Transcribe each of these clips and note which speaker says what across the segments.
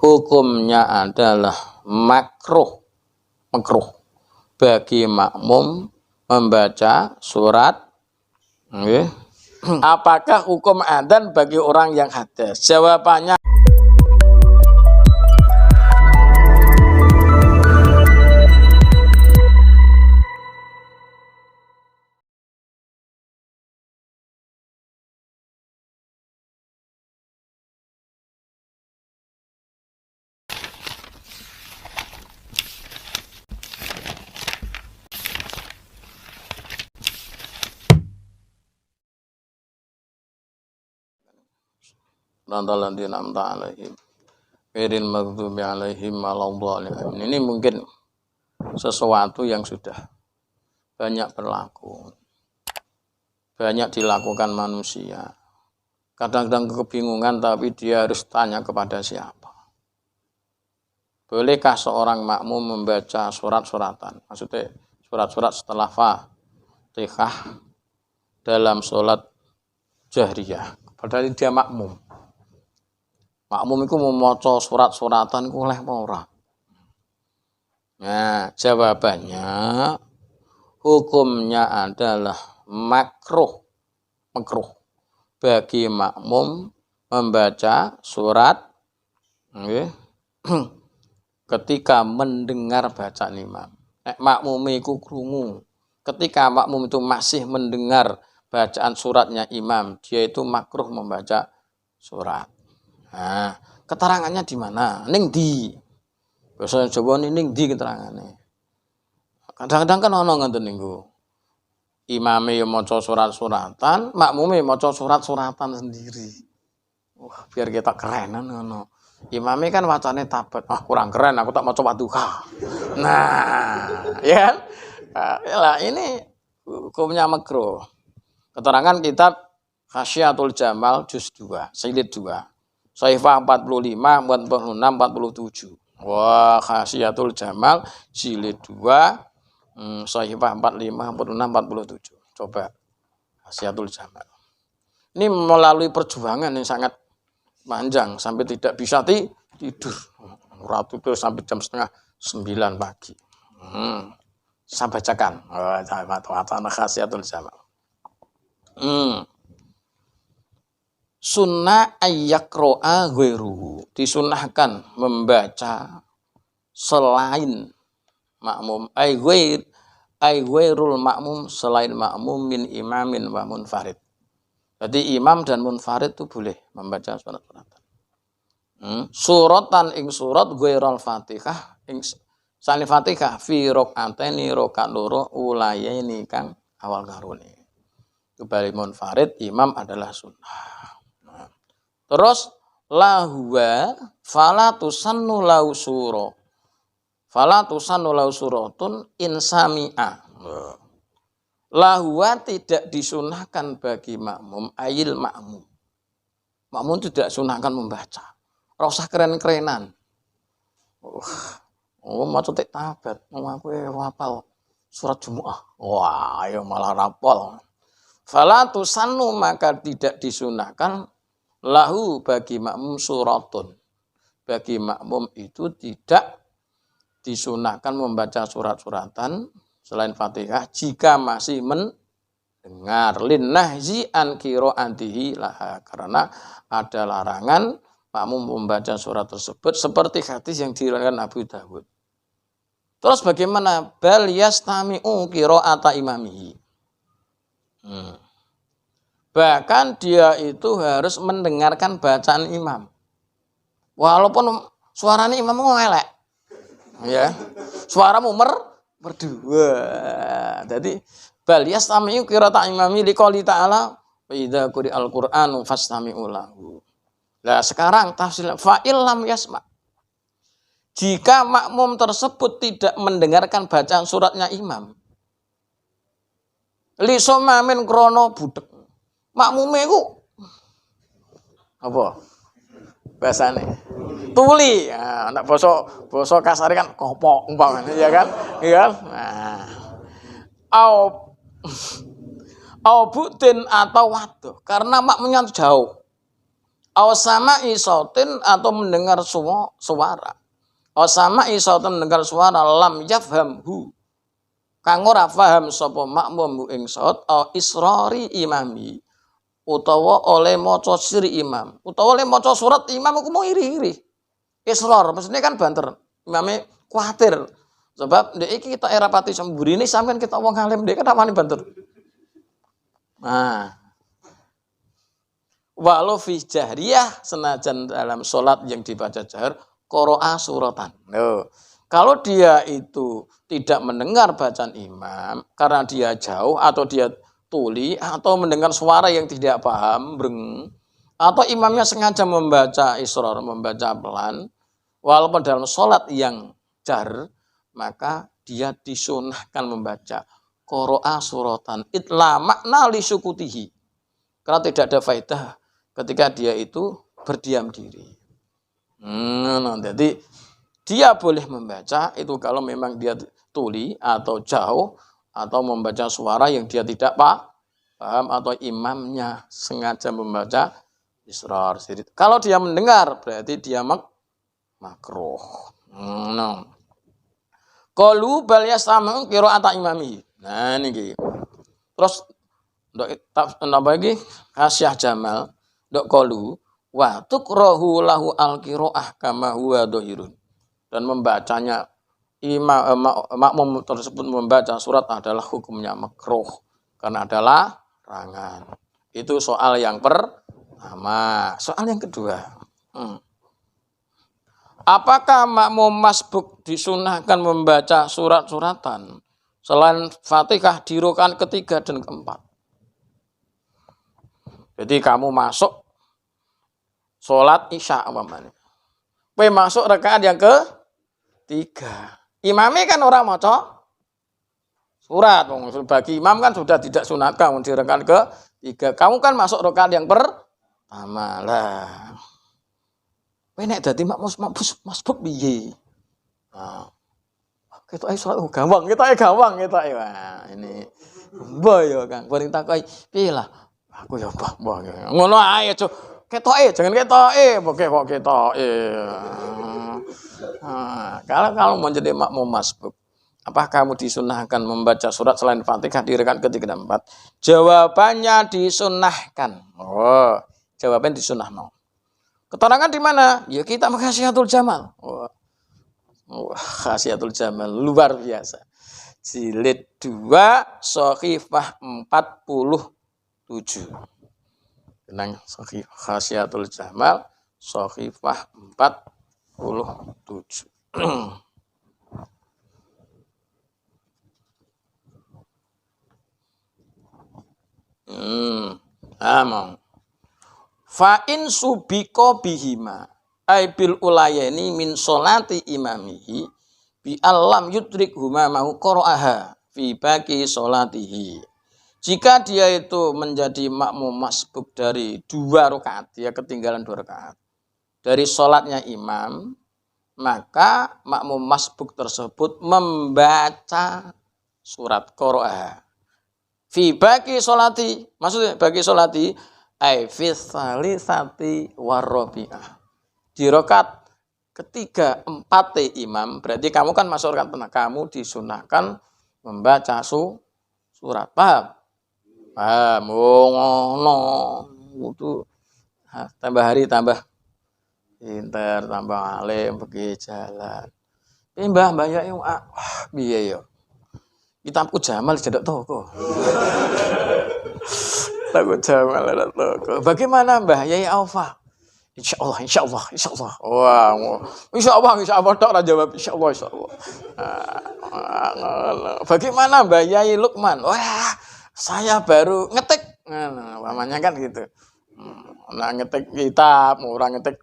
Speaker 1: hukumnya adalah makruh bagi makmum membaca surat. Okay. Apakah hukum adzan bagi orang yang hadas? Jawabannya ini mungkin sesuatu yang sudah banyak berlaku, banyak dilakukan manusia. Kadang-kadang kebingungan, tapi dia harus tanya kepada siapa. Bolehkah seorang makmum membaca surat-suratan? Maksudnya surat-surat setelah Fatihah dalam sholat jahriyah. Padahal dia makmum. Makmum itu membaca surat-suratan itu oleh ora. Nah, jawabannya hukumnya adalah makruh bagi makmum membaca surat ketika mendengar bacaan imam. Makmum itu krungu. Ketika makmum itu masih mendengar bacaan suratnya imam, dia itu makruh membaca surat. Nah, keterangannya di mana? Ning di. Bahasa Jawa ning di keterangannya. Kadang-kadang kan ono ngoten niku. Imame yo maca surat-suratan, makmume maca surat-suratan sendiri. Wah, biar kita kerenan ngono. Imame kan wacane tabat. Ah, kurang keren, aku tak maca Wadduha. Nah, ya kan? Lah ini hukumnya makruh. Keterangan kitab Khasyiatul Jamal juz 2, jilid 2. Saifah 45, 46, 47. Wah, Khasyiatul Jamal jilid 2, Saifah 45, 46, 47. Coba Khasyiatul Jamal. Ini melalui perjuangan yang sangat panjang sampai tidak bisa tidur. Ratu itu sampai jam 8:30 pagi. Saya bacakan. Wacana Khasyiatul Jamal. Sunnah ayyakro'a ghairuhu, disunahkan membaca selain makmum, ghairul makmum, selain makmum min imamin wa munfarid. Jadi imam dan munfarid itu boleh membaca surat-suratan. Suratan ing surat ghairal Fatihah ing sali Fatihah fi rakaataini rakaat loro ulayaini kang awal karone. Kembali munfarid, imam adalah sunnah. Terus lahwa fala tusannu lau sura. Fala tusannu lau suratun insami'a. Lahwa tidak disunahkan bagi makmum, ayil makmum. Makmum tidak sunahkan membaca. Ora usah keren-kerenan. Maca tek tabat, aku hafal surat Jumu'ah. Wah, ayo malah rapol. Fala tusannu, maka tidak disunahkan lahu bagi makmum suratun. Bagi makmum itu tidak disunahkan membaca surat-suratan selain Fatihah jika masih mendengar linnahzi an qiraatihi laha, karena ada larangan makmum membaca surat tersebut seperti hadis yang diriwayatkan Abu Dawud. Terus bagaimana? Bal yastami'u qiraata imamihi. Bahkan dia itu harus mendengarkan bacaan imam. Walaupun suaranya imam elek. Ya. Suaramu merdu. Jadi bal yastami'u qiraata imami liqouli ta'ala wa idza quri'al qur'anu fastami'u lahu. Nah, sekarang tafsir fa'il lam yasma'. Jika makmum tersebut tidak mendengarkan bacaan suratnya imam, li somamin krono budek. Makmume ku apa? Bahasane tuli. Nah, anak basa kasare kan kopok umpamane ya kan? Iya kan? Nah. Au butin atau waduh, karena makmumnya jauh. Aw sama'i sautin atau mendengar suara. Aw sama'i sautin mendengar suara lam yafhamhu. Kang ora paham sapa makmum ing saut aw israri imami. Utawa oleh maca siri imam. Utawa oleh maca surat imam aku mau iri-iri. Israr maksudnya kan banter. Imame kuatir. Sebab ndek iki kita era pati semburine sampean kita wong alim ndek kan wani banter. Nah, walau fi jahriyah senajan dalam sholat yang dibaca jahr qira'a suratan. Loh, kalau dia itu tidak mendengar bacaan imam karena dia jauh atau dia tuli atau mendengar suara yang tidak paham, atau imamnya sengaja membaca israr, membaca pelan, walaupun dalam sholat yang jahr, maka dia disunahkan membaca qira'a suratan itla makna li sukutihi. Karena tidak ada faedah ketika dia itu berdiam diri. Jadi dia boleh membaca itu kalau memang dia tuli atau jauh atau membaca suara yang dia tidak paham atau imamnya sengaja membaca israr. Kalau dia mendengar berarti dia makruh. Qalu bal yasma'u qira'ata imami. Nah niki. Terus ndok napa iki Hasyah Jamal ndok qalu wa tukrahu lahu al-qira'ah kama huwa dhahirun. Dan membacanya makmum tersebut membaca surat adalah hukumnya makruh karena adalah larangan. Itu soal yang pertama. Soal yang kedua. Apakah makmum masbuk disunahkan membaca surat-suratan selain Fatihah di rakaat ketiga dan keempat? Jadi kamu masuk sholat isya umpamanya. Kowe masuk rakaat yang ketiga. Imamnya kan orang maca surat. Bagi imam kan sudah tidak sunahkan di rakaat ketiga. Kamu kan masuk rakaat yang pertama lah. Kowe nek dadi masbuk piye? Nah. Ketoke salat gampang, gampang. Wah, ini mbah ya Kang. Bareng takoki, piye lah? Aku ya mbah. Ngono ae, Cuk. Ketoke, jangan ketoke, kok ketoke. Nah, kalau menjadi makmum masbuk, apakah kamu disunahkan membaca surat selain Fatihah di rakaat ketiga dan keempat? Jawabannya disunahkan. Oh, jawaban disunahno. Keterangan di mana? Ya kita Khasyiatul Jamal. Khasyiatul Jamal luar biasa. Jilid 2 Shahifah 47. Tenang Khasyiatul Jamal Shahifah 47. Amang. Fa in subiko bihima ay bil ulayani min sholati imamihi bi alam yudrik huma mahu qira'aha fi baqi sholatihi. Jika dia itu menjadi makmum masbuk dari 2 rakaat, dia ketinggalan 2 rakaat dari sholatnya imam, maka makmum masbuk tersebut membaca surat qira'ah fi baqi sholati. Maksudnya bagi sholati ai fi salisati warabi'ah. Di rakaat ketiga 4 imam, berarti kamu kan masuk rakaat tengah, kamu disunahkan membaca surat. Paham? Paham. Ngono. Itu tambah hari tambah pinter, tambah alim, pergi jalan. Mbah ya piye ya? Kitabku Jamal jedok toko. Takut Jamal ada toko. Bagaimana Mbah Yai Alfa? Insyaallah. Wah, insyaallah tok ora jawab insyaallah. Bagaimana Mbah Yai Lukman? Wah, saya baru ngetik. Nah, namanya kan gitu. Nah, ngetik kitab, orang ngetik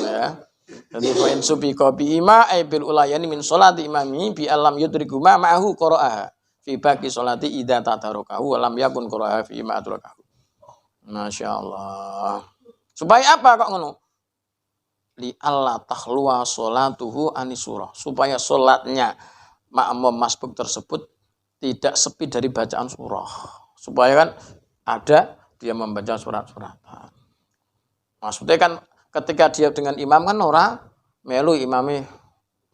Speaker 1: ya. Jadi fa in subika bi ima ay bil ulayani min sholati imami bi alam yudriku ma ma'ahu qira'ah fi baqi sholati idza tadarakahu wa lam yakun qira'ah fi ma adrakahu. Masyaallah. Supaya apa kok ngono? Li alla takhluwa sholatuhu anisurah. Supaya sholatnya makmum masbuk tersebut tidak sepi dari bacaan surah. Supaya kan ada dia membaca surat-suratan. Maksudnya kan ketika dia dengan imam kan ora melu imami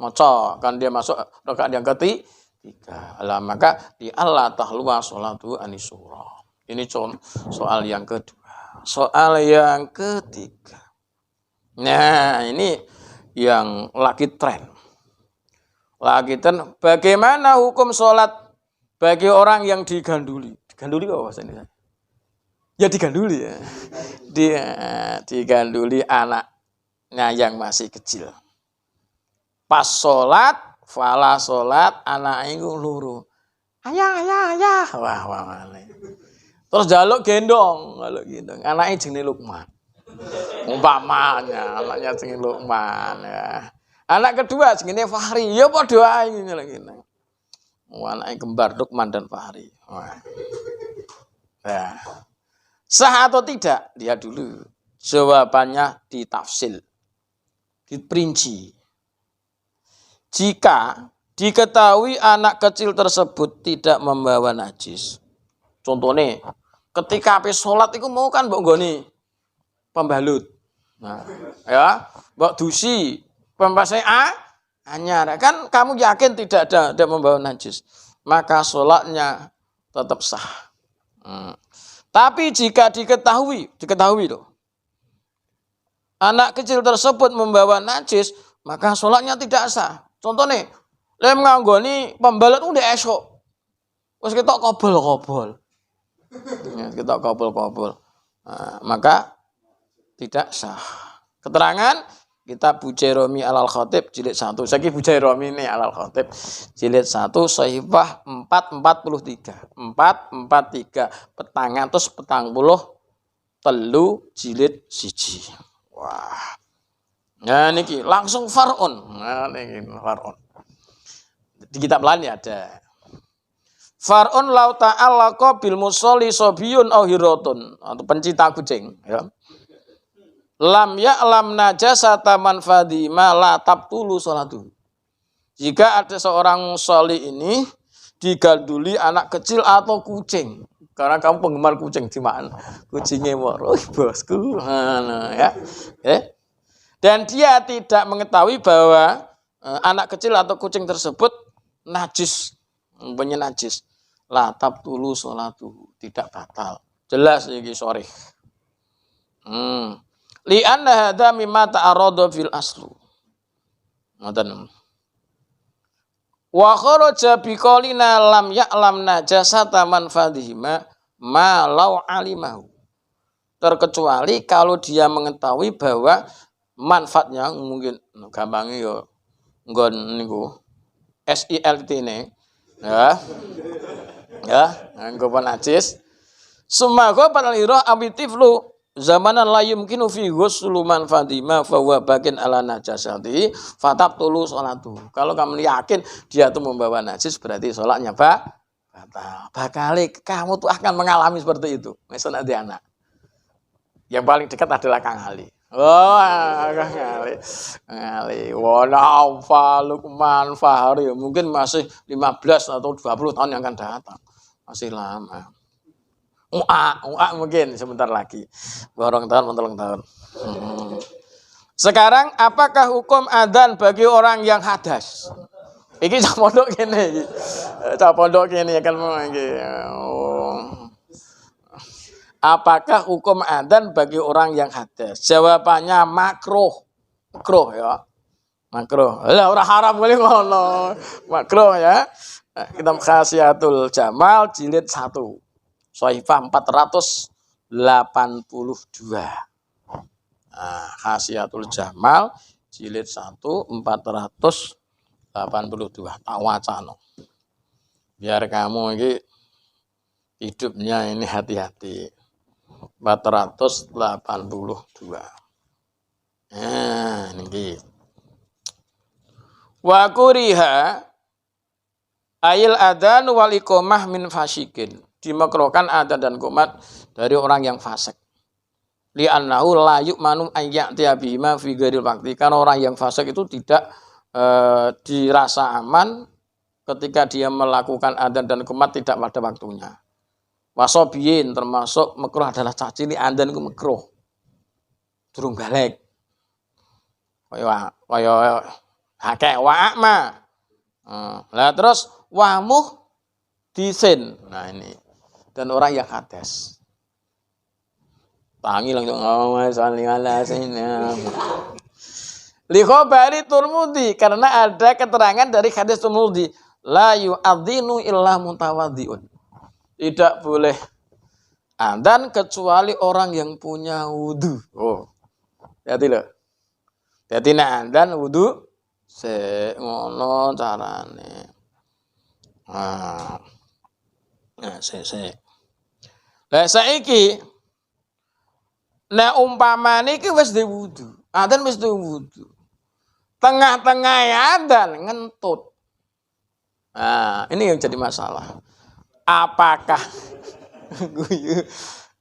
Speaker 1: maca, kan dia masuk rakaat yang ketiga. Lah maka di Allah tahluwa sholatu anisura. Ini soal yang kedua. Soal yang ketiga. Nah, ini yang lagi tren. Lagi tren, bagaimana hukum sholat bagi orang yang diganduli? Diganduli apa bahasanya? Ya diganduli ya. Dia diganduli anaknya yang masih kecil. Pas sholat, fala sholat, anak itu luru. Ayah. Wah. Terus jaluk gendong. Anaknya jenenge Lukman. Umpamanya anaknya jenenge Lukman ya. Anak kedua jenenge Fahri. Ya padha ae ngene. Anaknya kembar Lukman dan Fahri. Wah. Nah. Sah atau tidak? Lihat dulu. Jawabannya ditafsil. Diperinci. Jika diketahui anak kecil tersebut tidak membawa najis. Contohnya, ketika habis sholat itu mau kan mbok nggoni pembalut. Nah, ya, mbok dusi, pempasai anyar. Kan kamu yakin tidak membawa najis. Maka sholatnya tetap sah. Tapi jika diketahui loh, anak kecil tersebut membawa najis, maka sholatnya tidak sah. Contohnya, lem nganggoni pembalut udah esok, terus kita kobol. Kita kobol. Nah, maka tidak sah. Keterangan kitab Bujairami Alal Khatib jilid 1. Saiki Bujairami ini Alal Khatib jilid 1 Sahifah 443. 443 telu jilid 1. Wah. Nah niki langsung far'un. Nah niki far'un. Di kitab lain ya ada. Far'un lau ta'allaqa bil musolli sobiyun au hiratun, atau pencinta kucing ya. Lam ya'lam najasata man fadima la tabtulu sholatuh. Jika ada seorang musolli ini diganduli anak kecil atau kucing, karena kamu penggemar kucing cuman kucingnya moro bosku ya. Dan dia tidak mengetahui bahwa anak kecil atau kucing tersebut najis, najis. La tabtulu sholatuh, tidak batal. Jelas iki sore. Li'anna hadza mimma ta'arada fil aslu. Ngoten. Wa kharaja biqaulina lam ya'lam najasata man fadhima ma law alimahu. Terkecuali kalau dia mengetahui bahwa manfaatnya mungkin gampangnya yo nggon niku SILT ini ya. Nggo najis. Sumago panalirah abitiflu zamanan la yumkinu fi ghuslu man fadima fa huwa bakin ala najasati fatabtulu sholatu. Kalau kamu yakin dia tuh membawa najis berarti sholatnya batal. Bakali kamu tuh akan mengalami seperti itu. Misal nanti anak. Yang paling dekat adalah Kang Ali. Oh, Kang Ali. Wana Lukman Fahri mungkin masih 15 atau 20 tahun yang akan datang. Masih lama. Mungkin sebentar lagi. Borong tahun. Sekarang apakah hukum adzan bagi orang yang hadas? Iki cak pondok kene iki. Cak pondok kene kan iki. Apakah hukum adzan bagi orang yang hadas? Jawabannya makruh. Makruh ya. Makruh. Lah ora haram boleh ngono. Makruh ya. Kitab Khasiatul Jamal jilid 1. Sahifah 482. Nah, Khasiatul Jamal jilid 1 482. Tak wacana. Biar kamu ini hidupnya ini hati-hati. 482. Nah, ini. Wa kuriha ayil adzan wal iqamah min fasikin. Dimakruhkan adzan dan qomat dari orang yang fasik. Li'annahu la yu'manu ayya'tiya bihima fi ghairil waqti. Karena orang yang fasik itu tidak dirasa aman ketika dia melakukan adzan dan qomat tidak pada waktunya. Wasobiyin termasuk makruh adalah cacili adzan itu makruh. durung balik. Kaya akeh wa ma. Lah terus wamuh disin. Nah ini. Dan orang yang hadas. Tangi langsung sholli ala sayyidina. Li khabari Tirmidzi karena ada keterangan dari hadis Tirmidzi la yu'adzinu illa mutawaddiun. Tidak boleh adzan kecuali orang yang punya wudu. Oh. Hati lho. Dadi nek adzan wudu sik ngono carane. Nah, sik. Lah saiki nek umpamane iki wis duwe wudu. Adzan wis duwe wudu. Tengah-tengah adzan ngentut. Nah, ini yang jadi masalah. Apakah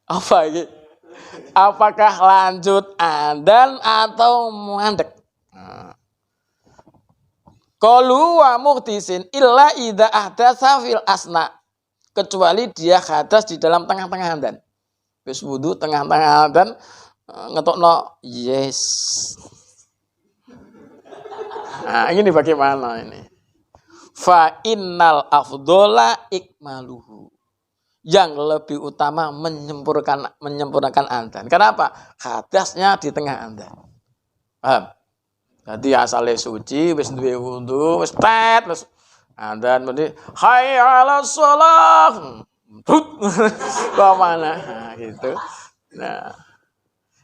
Speaker 1: apa ini? Apakah lanjut adzan atau mandek? Qalu wa muhtisin illa idza ahdatsa fil asna. Kecuali dia hadas di dalam tengah-tengah adzan. Wis wudu tengah-tengah adzan ngetokno yes. Nah, ini bagaimana ini? Fa innal afdhola ikmaluhu. Yang lebih utama menyempurnakan adzan. Kenapa? Hadasnya di tengah adzan. Paham? Jadi asale suci wis duwe wudu, wis tet, wis adzan mesti hayya 'alas shalah. Ke mana? Nah, gitu. Nah,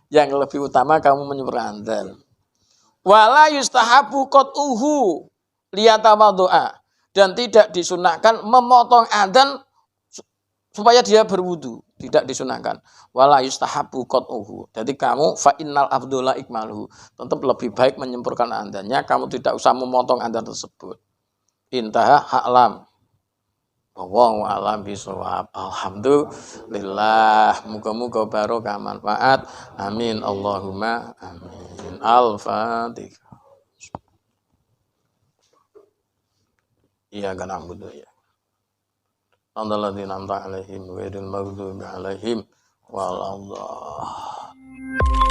Speaker 1: yang lebih utama kamu menyempurnakan adzan. Wala yustahabu qat'uhu liyatawaddu'a, dan tidak disunahkan memotong adzan supaya dia berwudu, tidak disunahkan. Wala yustahabu qat'uhu. Jadi kamu fa innal afdhola ikmaluhu, tetap lebih baik menyempurnakan adzannya, kamu tidak usah memotong adzan tersebut. Intaha ha'lam. Wallahu a'lam bishawab. Alhamdulillah. Muga-muga barokah manfaat. Amin Allahumma amin. Al-Fatihah. Iyyaka na'budu wa iyyaka nasta'in. Alladzina an'amta 'alaihim ghairil maghdubi 'alaihim waladdallin.